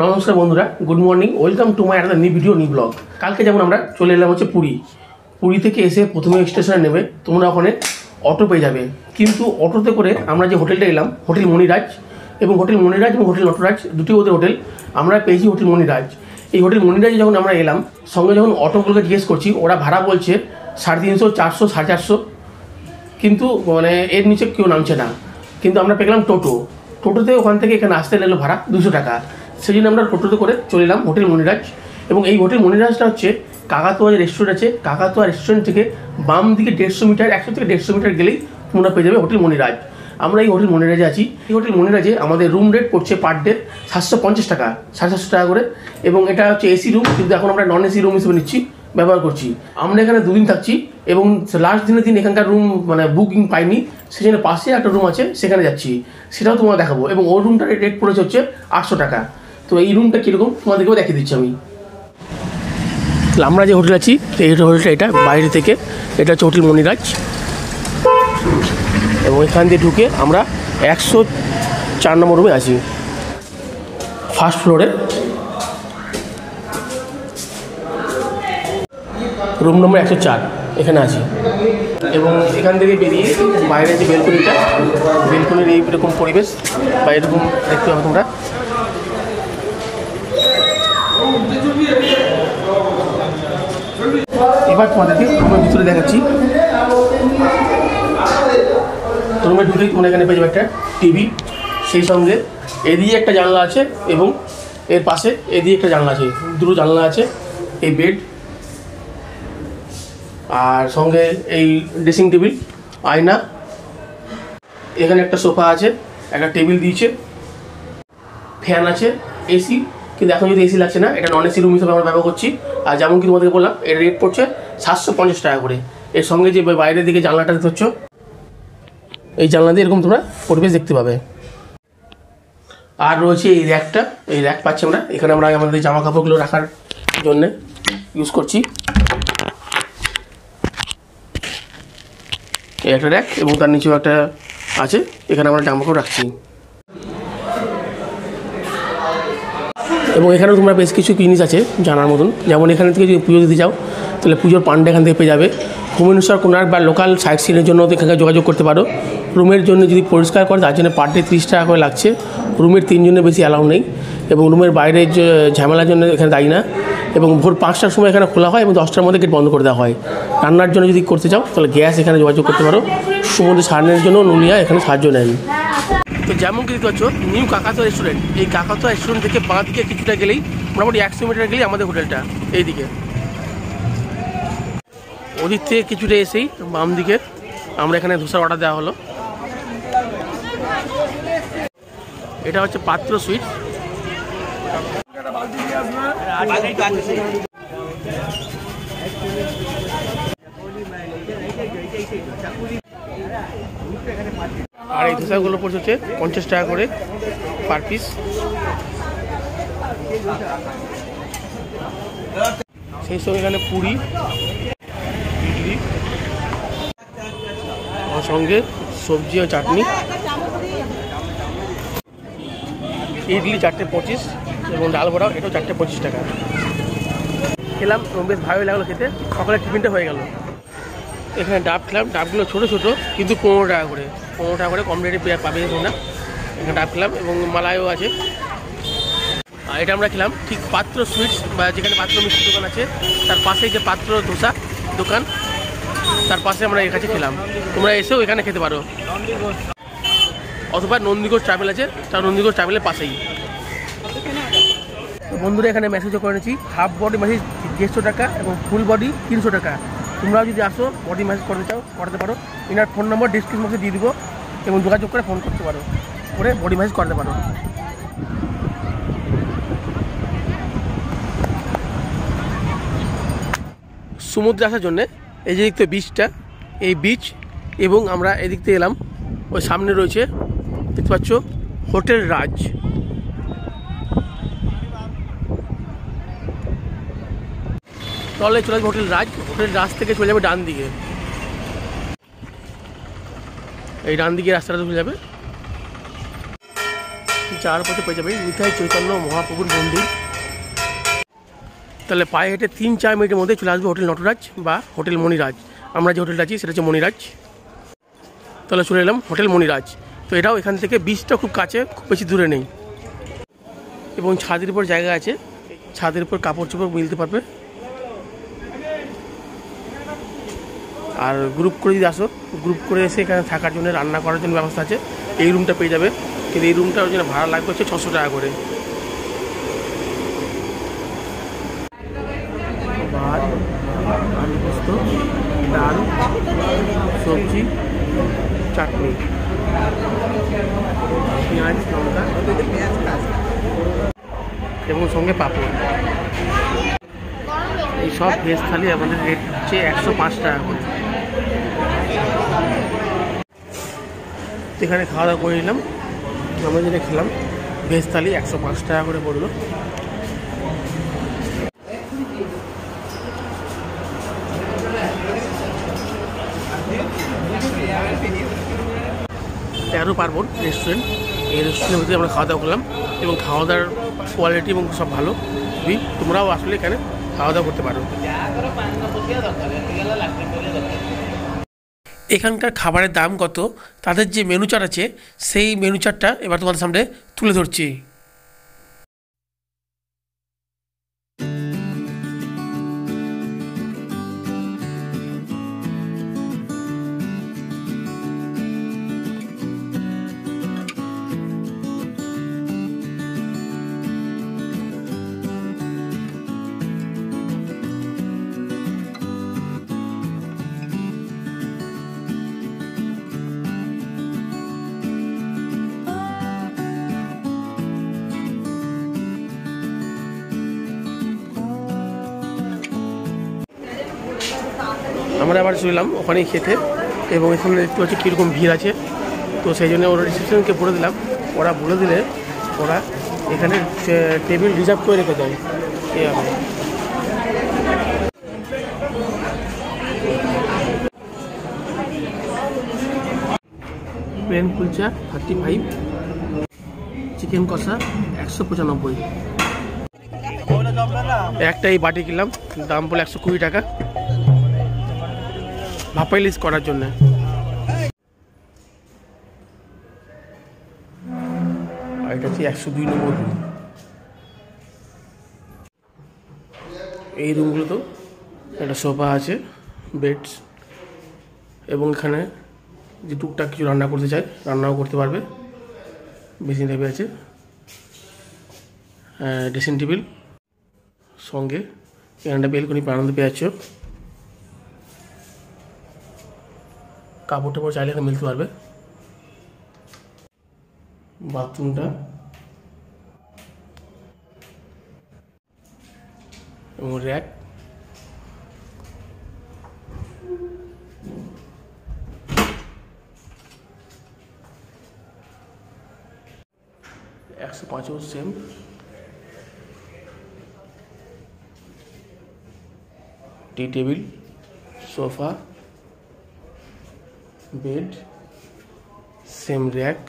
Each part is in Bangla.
নমস্কার বন্ধুরা, good morning, welcome to my another new video new blog. কালকে যেমন আমরা চলে এলাম হচ্ছে পুরী থেকে এসে প্রথমে স্টেশনে নেবে তোমরা ওখানে অটো পেয়ে যাবে। কিন্তু অটোতে করে আমরা যে হোটেলটা এলাম, হোটেল মণিরাজ এবং হোটেল নটরাজ, দুটি ওদের হোটেল। আমরা পেয়েছি হোটেল মণিরাজ। এই হোটেল মণিরাজে যখন আমরা এলাম, সঙ্গে যখন অটোগুলোকে জিজ্ঞেস করছি, ওরা ভাড়া বলছে 350, 400, 450, কিন্তু মানে এর নিচে কেউ নামছে না। কিন্তু আমরা পেলাম টোটোতে ওখান থেকে এখানে আসতে লাগলো ভাড়া 200 টাকা। সেই জন্য আমরা টোটোতে করে চলে এলাম হোটেল মণিরাজ। এবং এই হোটেল মণিরাজটা হচ্ছে কাকাতুয়া যে রেস্টুরেন্ট আছে, কাকাতুয়া রেস্টুরেন্ট থেকে বাম দিকে 150 মিটার, 100 থেকে 150 মিটার গেলেই তোমরা পেয়ে যাবে হোটেল মণিরাজ। আমরা এই হোটেল মণিরাজে আছি। এই হোটেল মণিরাজে আমাদের রুম রেট পড়ছে পার ডে 750 টাকা, 750 টাকা করে। এবং এটা হচ্ছে এসি রুম, কিন্তু এখন আমরা নন এসি রুম হিসেবে নিচ্ছি, ব্যবহার করছি। আমরা এখানে 2 দিন থাকছি এবং লাস্ট দিনের দিন এখানকার রুম মানে বুকিং পাইনি, সেই জন্য পাশে একটা রুম আছে, সেখানে যাচ্ছি, সেটাও তোমার দেখাবো। এবং ওই রুমটার রেট পড়েছে হচ্ছে 800 টাকা। তো এই রুমটা কীরকম তোমাদেরকেও দেখিয়ে দিচ্ছি আমি। আমরা যে হোটেল আছি, এই হোটেলটা এটা বাইরে থেকে, এটা হচ্ছে হোটেল মণিরাজ। এবং এখান দিয়ে ঢুকে আমরা 104 নম্বর রুমে আছি, ফার্স্ট ফ্লোরে। রুম নম্বর 104 এখানে আছি। এবং এখান থেকে বেরিয়ে বাইরে যে বেলকনির এইরকম পরিবেশ বা এরকম দেখতে পাবো তোমরা। এবার তোমাদেরকে রুমের ভিতরে দেখাচ্ছি। রুমে ঢুকেই তোমরা এখানে পেয়ে যাবে একটা টিভি, সেই সঙ্গে এদিকে একটা জানলা আছে এবং এর পাশে এদিকে একটা জানলা আছে, দুটো জানলা আছে। এই বেড আর সঙ্গে এই ড্রেসিং টেবিল, আয়না, এখানে একটা সোফা আছে, একটা টেবিল দিয়েছে, ফ্যান আছে, এসি। কিন্তু এখন যদি এসি লাগছে না, এটা নন এসি রুম হিসেবে আমরা ব্যবহার করছি। আর যেমন কি তোমাদেরকে বললাম, এর রেট পড়ছে 750 টাকা করে। এর সঙ্গে যে বাইরের দিকে জানলাটা দেখতে হচ্ছে, এই জানলা দিয়ে এরকম তোমরা পরিবেশ দেখতে পাবে। আর রয়েছে এই র্যাকটা, এই র্যাক পাচ্ছি আমরা, এখানে আমরা আমাদের জামা কাপড়গুলো রাখার জন্যে ইউজ করছি। এই একটা র্যাক এবং তার নিচেও একটা আছে, এখানে আমরা জামা কাপড় রাখছি। এবং এখানেও তোমরা বেশ কিছু জিনিস আছে জানার মতন। যেমন এখানে থেকে যদি পুজো দিতে যাও, তাহলে পুজোর পান্ডা এখান থেকে পেয়ে যাবে। ভুবনেশ্বর, কোণার্ক বা লোকাল সাইট সিনের জন্য এখানে যোগাযোগ করতে পারো। রুমের জন্য যদি পরিষ্কার করে, তার জন্য পার ডে 30 টাকা করে লাগছে। রুমের 3 জনের বেশি অ্যালাউ নেই। এবং রুমের বাইরে যে ঝামেলার জন্য এখানে দায়ী না। এবং ভোর 5টার সময় এখানে খোলা হয় এবং 10টার মধ্যে গেট বন্ধ করে দেওয়া হয়। রান্নার জন্য যদি করতে চাও, তাহলে গ্যাস এখানে যোগাযোগ করতে পারো। সমুদ্রে সারানোর জন্য নুলিয়া এখানে সাহায্য নেন। তো যেমন কি দেখতে পাচ্ছ, নিউ কাকাতুয়া রেস্টুরেন্ট। এই কাকাতুয়া রেস্টুরেন্ট থেকে বাঁ দিকে কিছুটা গেলেই, মোটামুটি 100 মিটার গেলেই আমাদের হোটেলটা। এইদিকে ওদিক থেকে কিছুটা এসেই বাম দিকে আমরা এখানে ধোসার অর্ডার দেওয়া হলো। এটা হচ্ছে পাত্র সুইট। আর এই ধোসাগুলো পড়ছে 50 টাকা করে পার পিস। সেই সঙ্গে এখানে পুরি, ইডলি, আর সঙ্গে সবজি ও চাটনি। ইডলি 4টে 25 এবং ডাল বড়া, এটাও 4টে 25 টাকা। খেলাম এবং বেশ ভালোই লাগলো খেতে। সকালের টিফিনটা হয়ে গেল। এখানে ডাব খেলাম, ডাবগুলো ছোটো ছোটো কিন্তু 15 টাকা করে, 15 টাকা করে, কম রেটে পাবে না। এখানে ডাব খেলাম এবং মালাইও আছে। আর এটা আমরা খেলাম ঠিক পাত্র সুইটস, বা যেখানে পাত্র মিষ্টি দোকান আছে তার পাশে যে পাত্র ধোসা দোকান, তার পাশে আমরা এর কাছে খেলাম। তোমরা এসেও এখানে খেতে পারো, অথবা নন্দীঘোষ ট্রাভেল আছে, তার নন্দীঘোষ ট্রাভেলের পাশেই। বন্ধুরা এখানে মেসেজও করে নিয়েছি, হাফ বডি ম্যাসেজ 150 টাকা এবং ফুল বডি 300 টাকা। তোমরাও যদি আসো বডি ম্যাসেজ করতে চাও, করাতে পারো। এনার ফোন নম্বর ডিসক্রিপশন বক্সে দিয়ে দিব এবং যোগাযোগ করে ফোন করতে পারো, করে বডি ম্যাসেজ করতে পারো। সমুদ্রে আসার জন্যে এই যে দিক থেকে বিচটা, এই বিচ, এবং আমরা এদিক থেকে এলাম। ওই সামনে রয়েছে দেখতে পাচ্ছ হোটেল রাজ। তাহলে চলে যাবে হোটেল রাজ থেকে চলে যাবে ডান দিকে। এই ডান দিকে রাস্তাটা চলে যাবে। যাওয়ার পথে পেয়ে যাবে নিতাই চৈতন্য মহাপ্রভুর মন্দির। তাহলে পায়ে হেঁটে 3-4 মিনিটের মধ্যে চলে আসবে হোটেল নটরাজ বা হোটেল মণিরাজ। আমরা যে হোটেলটা আছি সেটা হচ্ছে মণিরাজ। তাহলে চলে এলাম হোটেল মণিরাজ। তো এটাও এখান থেকে বিচটা খুব কাছে, খুব বেশি দূরে নেই, এবং ছাদের উপর জায়গা আছে, ছাদের উপর কাপড় চোপড় মিলতে পারবে। আর গ্রুপ করে যদি আসো, গ্রুপ করে এসে এখানে থাকার জন্য, রান্না করার জন্য ব্যবস্থা আছে। এই রুমটা পেয়ে যাবে, কিন্তু এই রুমটার জন্য ভাড়া লাগবে হচ্ছে 600 টাকা করে। ভাত, আলু পোস্ত, ডাল, সবজি, চাটনি, পেঁয়াজ, লঙ্কা এবং সঙ্গে পাঁপড়। এই সব ভেজ থালি আমাদের রেট হচ্ছে 105 টাকা করে। এখানে খাওয়া দাওয়া করে নিলাম। আমরা যেটা খেলাম ভেজ থালি 105 টাকা করে পড়লো। তেরো পার্বণ রেস্টুরেন্ট, এই রেস্টুরেন্টের ভিতরে আমরা খাওয়া দাওয়া করলাম, এবং খাওয়া দাওয়ার কোয়ালিটি এবং সব ভালো। তোমরাও আসলে এখানে খাওয়া দাওয়া করতে পারো। এখানকার খাবারের দাম কত, তাদের যে মেনু চার্ট আছে সেই মেনু চার্টটা এবার তোমাদের সামনে তুলে ধরছি। আমরা আবার চললাম ওখানেই খেতে, এবং এখানে দেখতে পাচ্ছি কীরকম ভিড় আছে। তো সেই জন্য ওরা রিসেপশনকে বলে দিলাম, ওরা বলে দিলে ওরা এখানে টেবিল রিজার্ভ করে রেখে দেয়। এইভাবে প্লেন কুলচা 35, চিকেন কষা 195। একটা এই বাটি কিনলাম, দাম বলে 120 টাকা, ভাপা ইলিশ করার জন্য। আর এটা হচ্ছে 102 নম্বর রুম। এই রুমগুলোতেও একটা সোফা আছে, বেডস, এবং এখানে যে টুকটাক কিছু রান্না করতে চায় রান্নাও করতে পারবে। বেসিন টাইপে আছে, ড্রেসিং টেবিল, সঙ্গে এখানটা বেলকনি বারান্দা পেয়ে যাচ্ছ। কাপড় টাপড় চাইলে এখানে মিলতে পারবে। বাথরুমটা এবং rack, $105 same. Tea table, sofa, bed, same rack,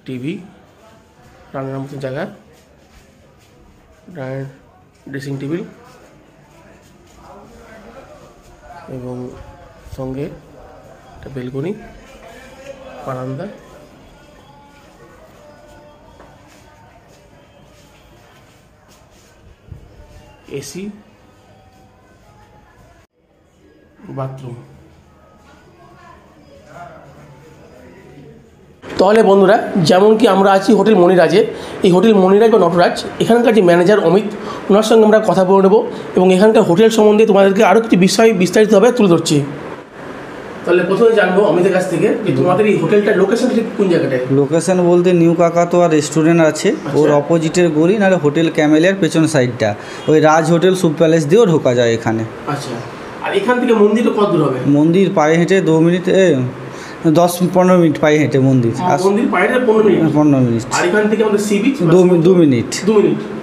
TV, रान्नार मतो जगह, ड्रेसिंग टेबिल एवं संगे बेलकनी, बारान्दा, एसी, बाथरूम। তাহলে বন্ধুরা, যেমন কি আমরা আছি হোটেল মণিরাজে, এই হোটেল মণিরাজ বা নটরাজ, এখানকার যে ম্যানেজার অমিত, ওনার সঙ্গে আমরা কথা বলে নেব, এবং এখানকার হোটেল সম্বন্ধে তোমাদেরকে আরও কিছু বিষয় বিস্তারিতভাবে তুলে ধরছি। তাহলে প্রথমে জানবো অমিতের কাছ থেকে যে তোমাদের এই হোটেলটার লোকেশন ঠিক কোন জায়গাটায়? লোকেশন বলতে নিউ কাকাতোয়া রেস্টুরেন্ট আছে, ওর অপোজিটের গলি, নাহলে হোটেল ক্যামেলিয়ার পেছন সাইডটা, ওই রাজ হোটেল সুপ প্যালেস দিয়েও ঢোকা যায় এখানে। আচ্ছা, আর এখান থেকে মন্দিরটা কত দূর হবে? মন্দির পায়ে হেঁটে 2 মিনিট 10-15 মিনিট পায়ে হেঁটে মন্দির। মন্দির পায়ে হেঁটে 15 মিনিট। 15 মিনিট। আর এখান থেকে আমাদের সি বিচ 2 মিনিট 2 মিনিট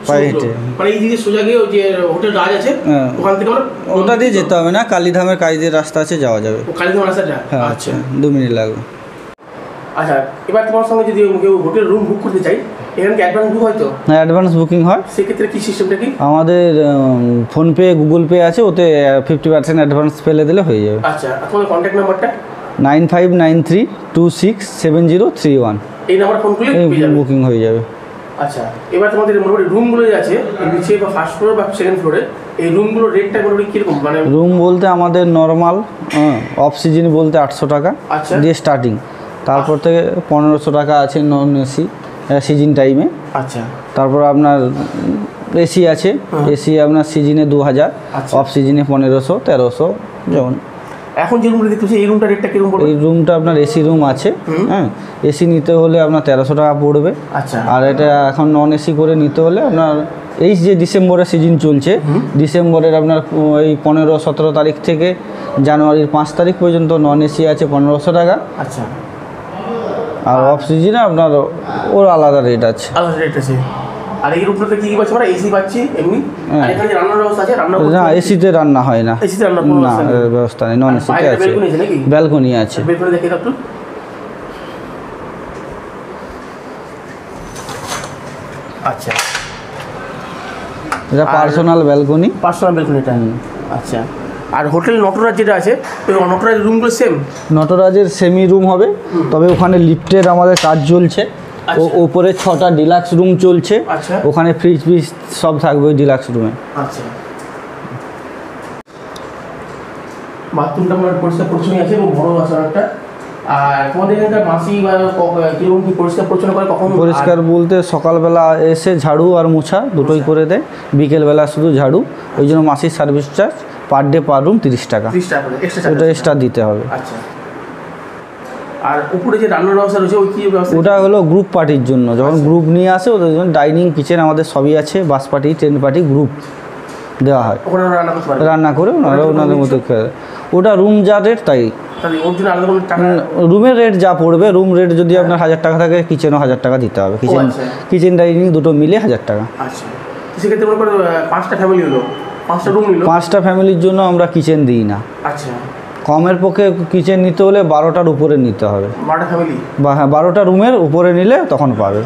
পায়ে হেঁটে। মানে এই দিকে সোজা গিয়ে ওই যে হোটেল রাজ আছে ওখান থেকে আমরা ওটা দিয়ে যেতে হবে না, কালীধামের কাজের রাস্তা আছে, যাওয়া যাবে। কালীধাম রাস্তাটা? হ্যাঁ আচ্ছা 2 মিনিট লাগবে। আচ্ছা, এবার তোমার সঙ্গে যদি কেউ হোটেল রুম বুক করতে চাই, এখানে কি অ্যাডভান্স বুক হয় তো? হ্যাঁ অ্যাডভান্স বুকিং হয়। সেক্ষেত্রে কি সিস্টেমটা কি? আমাদের ফোনপে গুগল পে আছে, ওতে 50% অ্যাডভান্স ফেলে দিলে হয়ে যাবে। আচ্ছা, আর তোমাদের কন্ট্যাক্ট নাম্বারটা? 9593267031। এই নাম্বার ফোন করলে পেয়ে যাবে, বুকিং হয়ে যাবে। আচ্ছা, এবার তোমাদের মোটামুটি রুমগুলো যে আছে নিচে বা ফার্স্ট ফ্লোর বা সেকেন্ড ফ্লোরে, এই রুমগুলোর রেটটা মোটামুটি কীরকম? মানে রুম বলতে আমাদের নর্মাল অফ সিজন বলতে 800 টাকা আচ্ছা দিয়ে স্টার্টিং, তারপর থেকে 1500 টাকা আছে নন এসি সিজন টাইমে। আচ্ছা, তারপর আপনার এসি আছে, এসি আপনার সিজনে 2000, অফ সিজনে 1500 1300 যেমন। এখন যে রুমটা দেখতেছি এই রুমটা রেটটা কিরকম পড়বে? এই রুমটা আপনার এসি রুম আছে, হ্যাঁ এসি নিতে হলে আপনার 1300 টাকা পড়বে। আচ্ছা, আর এটা এখন নন এসি করে নিতে হলে আপনার এই যে ডিসেম্বরের সিজন চলছে, ডিসেম্বরের আপনার এই 15-17 তারিখ থেকে জানুয়ারির 5 তারিখ পর্যন্ত নন এসি আছে 1500 টাকা। আচ্ছা, আর অফ সিজনে আপনার ওর আলাদা রেট আছে। আলাদা রেট আছে। আর এই রুমটাতে কি পাচ্ছি আমরা? এসি পাচ্ছি এমনি, আর এখানে যে রান্নার ব্যবস্থা আছে, রান্না না এসিতে রান্না হয় না, এসিতে রান্না কোনো না ব্যবস্থা নেই, নন এসিতে আছে। ব্যালকনি আছে নাকি? ব্যালকনি আছে। ব্যালকনি দেখে দাও একটু। আচ্ছা, এটা পার্সোনাল ব্যালকনি। পার্সোনাল ব্যালকনিটা। আচ্ছা, আর হোটেল নটরাজ যেটা আছে, ওই নটরাজ রুমগুলো সেম? নটরাজের সেমি রুম হবে, তবে ওখানে লিফটের আমাদের কাজ চলছে। ও ওপরে 6টা ডিলাক্স রুম চলছে। আচ্ছা, ওখানে ফ্রিজ ফ্রিজ সব থাকবে ওই ডিলাক্স রুমে। আচ্ছা, বাথরুমটা আমার পরিষ্কার পরিচ্ছন্ন আছে এবং বড় আছে অনেকটা। আর তোমাদের এখানকার মাসি বা কিরকম কি পরিষ্কার পরিচ্ছন্ন করে? কখন পরিষ্কার বলতে সকালবেলা এসে ঝাড়ু আর মোছা দুটোই করে দেয়, বিকেলবেলা শুধু ঝাড়ু। ওই জন্য মাসির service charge per day per room 30 টাকা। 30 টাকা করে এক্সট্রা, ওটা এক্সট্রা দিতে হবে। আচ্ছা, আর উপরে যে রান্নার ব্যবস্থা রয়েছে ওই কি ব্যবস্থা? ওটা হলো গ্রুপ পার্টির জন্য, যখন গ্রুপ নিয়ে আসে ওদের জন্য ডাইনিং কিচেন আমাদের সবই আছে। বাস পার্টি, ট্রেন পার্টি, গ্রুপ দেওয়া হয়, ওখানে রান্না করতে পারে, রান্না করে ওনারা ওনাদের মতো। ওটা রুম যা রেট তাই, তাহলে ওর জন্য আলাদা কোনো টাকা? রুমের রেট যা পড়বে, রুম রেট যদি আপনার 1000 টাকা থাকে, কিচেনও 1000 টাকা দিতে হবে। কিচেন ডাইনিং দুটো মিলে 1000 টাকা। আচ্ছা, সেক্ষেত্রে মনে করো 5টা ফ্যামিলি হলো, 5টা রুম নিল, 5টা ফ্যামিলির জন্য আমরা কিচেন দিই না। আচ্ছা, কমের পক্ষে কিচেন নিতে হলে 12টার উপরে নিতে হবে। 12টা ফ্যামিলি বা হ্যাঁ 12টা রুমের উপরে নিলে তখন পাবে।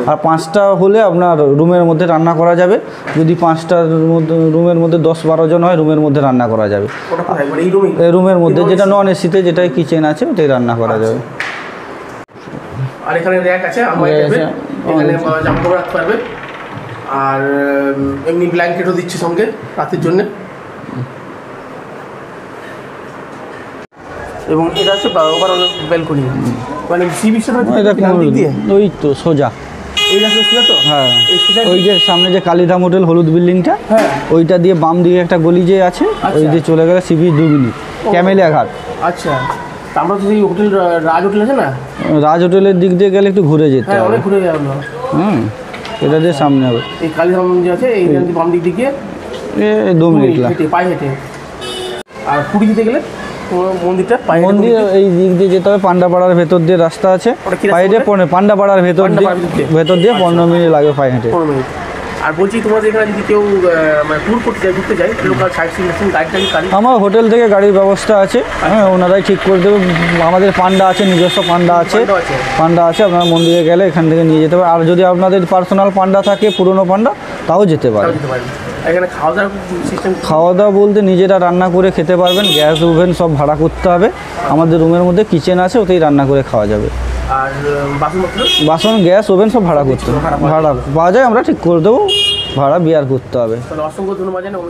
আর 5টা হলে আপনার রুমের মধ্যে রান্না করা যাবে। যদি 5টার মধ্যে রুমের মধ্যে 10-12 জন হয়, রুমের মধ্যে রান্না করা যাবে। এই রুমের মধ্যে যেটা নন এসিতে যেটাই কিচেন আছে ওটাই রান্না করা যাবে। আর এখানে র্যাক আছে, এখানে জামা কাপড় রাখতে পারবে। আর এমনি ব্ল্যাঙ্কেটও দিচ্ছে সঙ্গে রাতের জন্য। এবং এটা হচ্ছে ওভারঅল ব্যালকনি, মানে সি বিচটা ওই তো সোজা এই রাস্তা সোজা তো? হ্যাঁ, ওই যে সামনে যে কালীধাম হোটেল হলুদ বিল্ডিংটা, হ্যাঁ ওইটা দিয়ে বাম দিকে একটা গলি যে আছে, ওই দিয়ে চলে গেলে সি বিচ 2 মিনিট, ক্যামেলিয়া ঘাট। আচ্ছা, আমরা তো সেই হোটেল রাজ হোটেল আছে না, রাজ হোটেলের দিক দিয়ে গেলে একটু ঘুরে যেতে হবে। অনেক ঘুরে যাবো। এটা দিয়ে সামনে হবে এই কালীধাম যে আছে, এই বাম দিক দিয়ে 2 মিনিট লাগে পায়ে হেঁটে। আর পুরী দিতে গেলে মন্দির এই দিক দিয়ে যেতে হবে। পান্ডাপাড়ার ভেতর দিয়ে রাস্তা আছে, পায়ে দিয়ে পান্ডাপাড়ার ভেতর দিয়ে 15 মিনিট লাগে পায়ে হেঁটে। আর বলছি তোমাদের এখানে যদি কেউ মানে ট্যুর করতে যায়, ঘুরতে যায়, লোকাল সাইট সিন গাইড গাড়ি, আমার হোটেল থেকে গাড়ির ব্যবস্থা আছে। হ্যাঁ, ওনারাই ঠিক করে দেবে। আমাদের পান্ডা আছে, নিজস্ব পান্ডা আছে। আপনারা মন্দিরে গেলে এখান থেকে নিয়ে যেতে পারে। আর যদি আপনাদের পার্সোনাল পান্ডা থাকে, পুরনো পান্ডা, তাও যেতে পারে। এখানে খাওয়া দাওয়া বলতে নিজেরা রান্না করে খেতে পারবেন। গ্যাস ওভেন সব ভাড়া করতে হবে। আমাদের রুমের মধ্যে কিচেন আছে, ওতেই রান্না করে খাওয়া যাবে। আর বাসন গ্যাস ওভেন সব ভাড়া করতে হবে, ভাড়া পাওয়া যায়, আমরা ঠিক করে দেবো। ভাড়া বিয়ার করতে হবে। অসংখ্য ধন্যবাদ জানাই।